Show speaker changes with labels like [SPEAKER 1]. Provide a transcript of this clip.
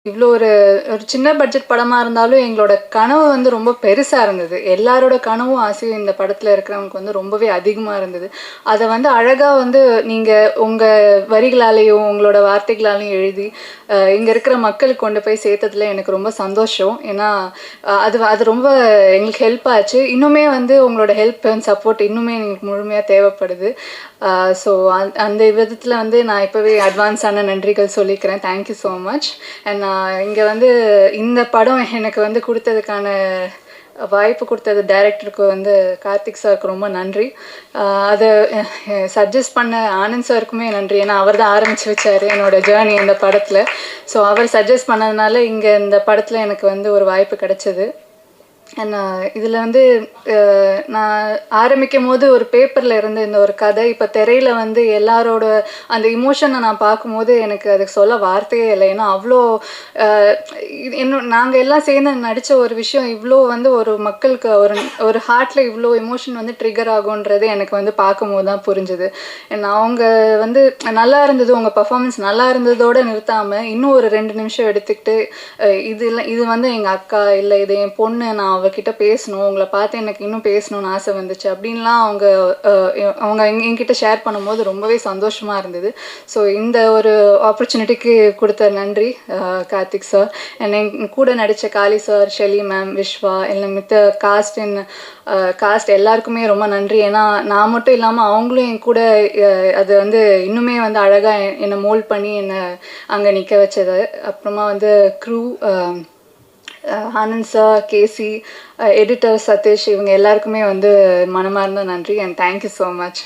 [SPEAKER 1] இவ்வளோ ஒரு ஒரு சின்ன பட்ஜெட் படமா இருந்தாலும், எங்களோட கனவு வந்து ரொம்ப பெருசா இருந்தது. எல்லாரோட கனவும், ஆசையும் இந்த படத்துல இருக்கிறவங்களுக்கு வந்து ரொம்பவே அதிகமா இருந்தது. அத வந்து அழகா வந்து நீங்க உங்க வரிகளாலேயும், உங்களோட வார்த்தைகளாலயும் எழுதி, இங்க இருக்கிற மக்களுக்கு கொண்டு போய் சேர்த்ததுல எனக்கு ரொம்ப சந்தோஷம். ஏன்னா, அது ரொம்ப எங்களுக்கு ஹெல்ப் ஆச்சு. இன்னுமே வந்து உங்களோட ஹெல்ப் அண்ட் சப்போர்ட் இன்னுமே எங்களுக்கு முழுமையா தேவைப்படுது. ஸோ அந்த விதத்துல வந்து நான் இப்பவே அட்வான்ஸான நன்றிகள் சொல்லிக்கிறேன். Thank you so much. And நான் இங்க வந்து இந்த படம் எனக்கு வந்து குடுத்ததுக்கான வாய்ப்பு குடுத்தது டைரக்டருக்கு வந்து கார்த்திக் சாருக்கு ரொம்ப நன்றி. அத சஜெஸ்ட் பண்ண ஆனந்த் சாருக்குமே நன்றி. ஏன்னா, அவர் தான் ஆரம்பிச்சு வச்சாரு என்னோட ஜேர்னி இந்த படத்துல. ஸோ அவர் சஜெஸ்ட் பண்ணதுனால இங்க இந்த படத்துல எனக்கு வந்து ஒரு வாய்ப்பு கிடைச்சது. நான் இதில் வந்து நான் ஆரம்பிக்கும்போது ஒரு பேப்பரில் இருந்த இந்த ஒரு கதை இப்போ திரையில் வந்து எல்லாரோட அந்த இமோஷனை நான் பார்க்கும்போது எனக்கு அதுக்கு சொல்ல வார்த்தையே இல்லை. ஏன்னா அவ்வளோ இன்னும் நாங்கள் எல்லாம் சேர்ந்து நடித்த ஒரு விஷயம் இவ்வளோ வந்து ஒரு மக்களுக்கு ஒரு ஒரு ஹார்ட்டில் இவ்வளோ எமோஷன் வந்து ட்ரிகர் ஆகுன்றது எனக்கு வந்து பார்க்கும்போது தான் புரிஞ்சுது. அவங்க வந்து நல்லா இருந்தது, உங்கள் பர்ஃபார்மன்ஸ் நல்லா இருந்ததோடு நிறுத்தாமல் இன்னும் ஒரு 2 நிமிஷம் எடுத்துக்கிட்டு இது வந்து எங்கள் அக்கா இல்லை இது என் பொண்ணு, நான் அவகிட்ட பேசணும், உங்களை பார்த்து எனக்கு இன்னும் பேசணும்னு ஆசை வந்துச்சு அப்படின்லாம் அவங்க என்கிட்ட ஷேர் பண்ணும்போது ரொம்பவே சந்தோஷமா இருந்தது. ஸோ இந்த ஒரு ஆப்பர்ச்சுனிட்டிக்கு கொடுத்த நன்றி கார்த்திக் சார். என் கூட நடித்த காளி சார், ஷெலி மேம், விஸ்வா, இல்லை மித்த காஸ்ட் எல்லாருக்குமே ரொம்ப நன்றி. ஏன்னா நான் மட்டும் இல்லாமல் அவங்களும் என் கூட அது வந்து இன்னுமே வந்து அழகாக என்னை மோல்ட் பண்ணி என்னை அங்கே நிற்க வச்சது. அப்புறமா வந்து க்ரூ ஆனந்த் சார், கேசி, எடிட்டர் சதீஷ், இவங்க எல்லாருக்குமே வந்து மனமார்ந்த நன்றி. And thank you so much.